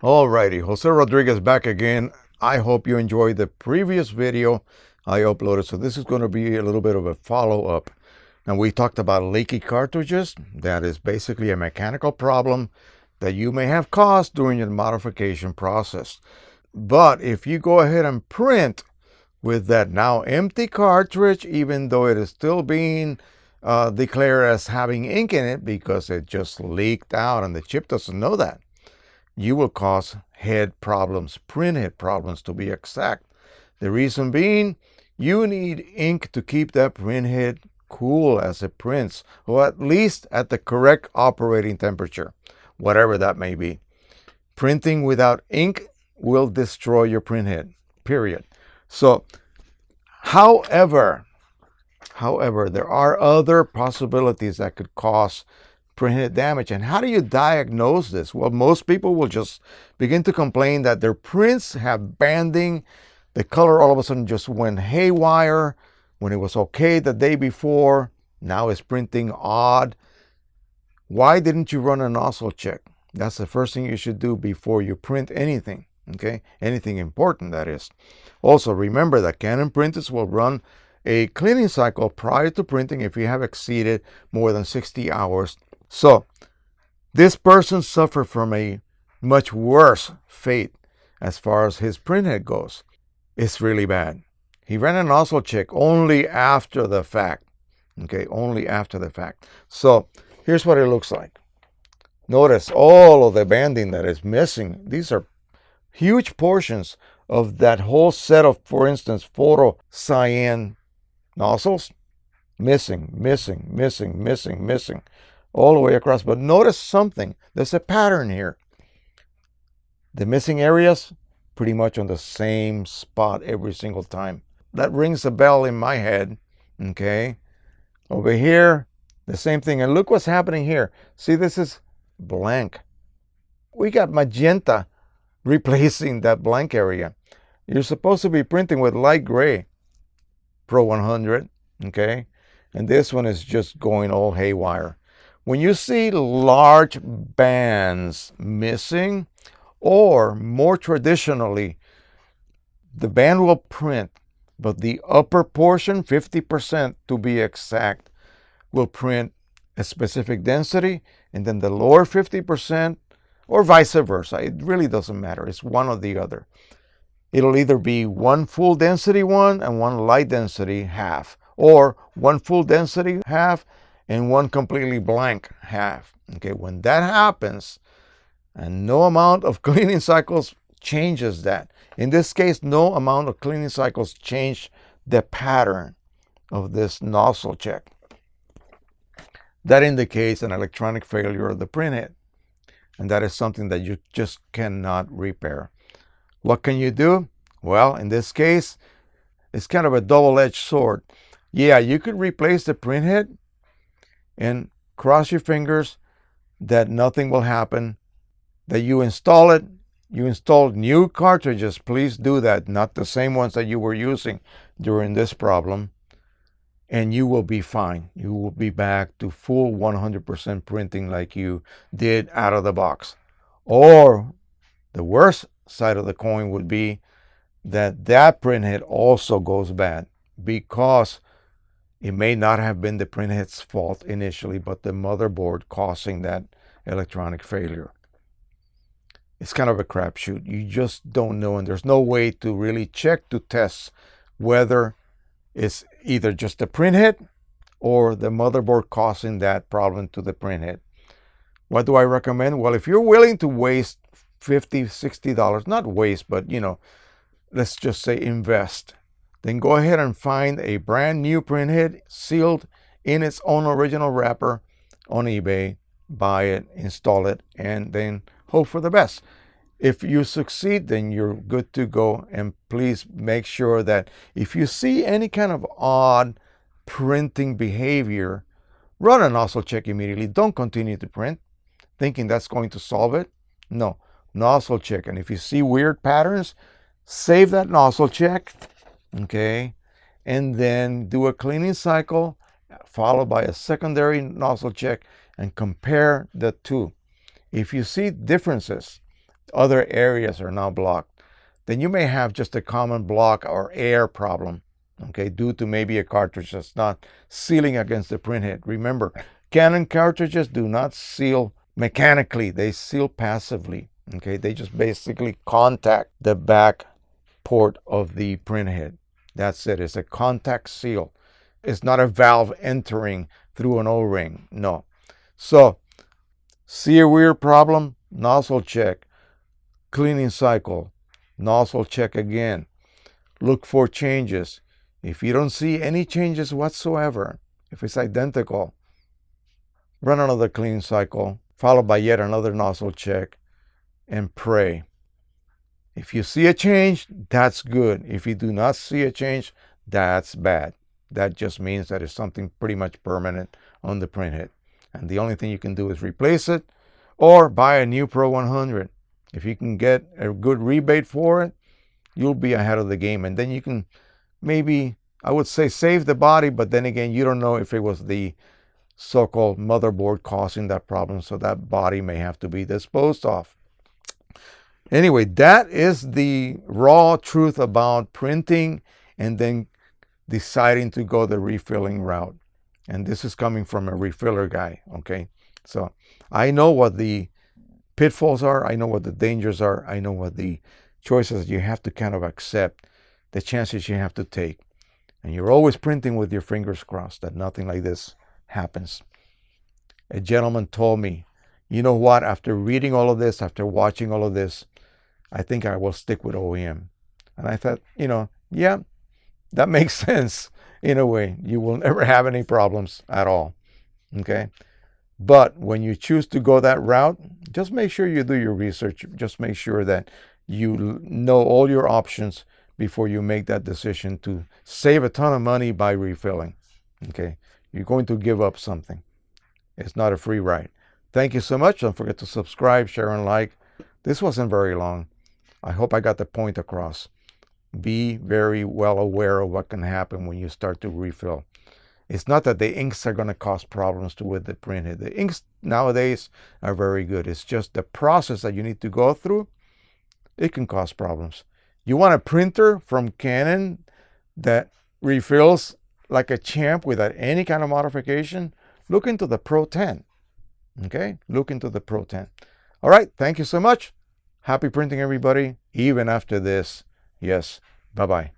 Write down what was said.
Alrighty, Jose Rodriguez back again. I hope you enjoyed the previous video I uploaded. So this is going to be a little bit of a follow-up. And we talked about leaky cartridges. That is basically a mechanical problem that you may have caused during your modification process. But if you go ahead and print with that now empty cartridge, even though it is still being declared as having ink in it because it just leaked out and the chip doesn't know that, you will cause head problems, print head problems to be exact. The reason being, you need ink to keep that print head cool as it prints, or at least at the correct operating temperature, whatever that may be. Printing without ink will destroy your print head, period. So, however, there are other possibilities that could cause print head damage. And how do you diagnose this? Well, most people will just begin to complain that their prints have banding. The color all of a sudden just went haywire when it was okay the day before. Now it's printing odd. Why didn't you run a nozzle check? That's the first thing you should do before you print anything, okay? Anything important, that is. Also, remember that Canon printers will run a cleaning cycle prior to printing if you have exceeded more than 60 hours. So, this person suffered from a much worse fate as far as his print head goes. It's really bad. He ran a nozzle check only after the fact. Okay, only after the fact. So, here's what it looks like. Notice all of the banding that is missing. These are huge portions of that whole set of, for instance, photo cyan nozzles. Missing all the way across. But notice something. There's a pattern here. The missing areas pretty much on the same spot every single time. That rings a bell in my head. Okay. Over here, the same thing. And look what's happening here. See, this is blank. We got magenta replacing that blank area. You're supposed to be printing with light gray, Pro 100. Okay. And this one is just going all haywire. When you see large bands missing, or more traditionally, the band will print, but the upper portion, 50% to be exact, will print a specific density, and then the lower 50%, or vice versa. It really doesn't matter. It's one or the other. It'll either be one full density one and one light density half, or one full density half and one completely blank half. Okay, when that happens, and no amount of cleaning cycles changes that. In this case, no amount of cleaning cycles change the pattern of this nozzle check. That indicates an electronic failure of the printhead, and that is something that you just cannot repair. What can you do? Well, in this case, it's kind of a double-edged sword. Yeah, you could replace the printhead and cross your fingers that nothing will happen, that you install it. You installed new cartridges. Please do that, not the same ones that you were using during this problem, and you will be fine. You will be back to full 100% printing like you did out of the box. Or the worst side of the coin would be that that printhead also goes bad, because it may not have been the printhead's fault initially, but the motherboard causing that electronic failure. It's kind of a crapshoot. You just don't know, and there's no way to really check to test whether it's either just the printhead or the motherboard causing that problem to the printhead. What do I recommend? Well, if you're willing to waste $50, $60, not waste, but let's just say invest, then go ahead and find a brand new printhead sealed in its own original wrapper on eBay. Buy it, install it, and then hope for the best. If you succeed, then you're good to go. And please make sure that if you see any kind of odd printing behavior, run a nozzle check immediately. Don't continue to print. thinking that's going to solve it. No, nozzle check. And if you see weird patterns, save that nozzle check, okay, and then do a cleaning cycle followed by a secondary nozzle check and compare the two. If you see differences, other areas are now blocked, then you may have just a common block or air problem, okay, due to maybe a cartridge that's not sealing against the printhead. Remember, Canon cartridges do not seal mechanically, they seal passively, okay? They just basically contact the back port of the printhead. That's it. It's a contact seal. It's not a valve entering through an O-ring. No. So, see a weird problem? Nozzle check. Cleaning cycle. Nozzle check again. Look for changes. If you don't see any changes whatsoever, if it's identical, run another cleaning cycle, followed by yet another nozzle check, and pray. If you see a change, that's good. If you do not see a change, that's bad. That just means that it's something pretty much permanent on the printhead. And the only thing you can do is replace it or buy a new Pro 100. If you can get a good rebate for it, you'll be ahead of the game. And then you can maybe, I would say, save the body, but then again, you don't know if it was the so-called motherboard causing that problem, so that body may have to be disposed of. Anyway, that is the raw truth about printing and then deciding to go the refilling route. And this is coming from a refiller guy, okay? So I know what the pitfalls are. I know what the dangers are. I know what the choices you have to kind of accept, the chances you have to take. And you're always printing with your fingers crossed that nothing like this happens. A gentleman told me, you know what, after reading all of this, after watching all of this, I think I will stick with OEM. And I thought, yeah, that makes sense in a way. You will never have any problems at all, okay? But when you choose to go that route, just make sure you do your research. Just make sure that you know all your options before you make that decision to save a ton of money by refilling, okay? You're going to give up something. It's not a free ride. Thank you so much. Don't forget to subscribe, share, and like. This wasn't very long. I hope I got the point across. Be very well aware of what can happen when you start to refill. It's not that the inks are going to cause problems with the printhead. The inks nowadays are very good. It's just the process that you need to go through. It can cause problems. You want a printer from Canon that refills like a champ without any kind of modification? Look into the Pro 10. Okay? Look into the Pro 10. All right. Thank you so much. Happy printing, everybody, even after this. Yes. Bye-bye.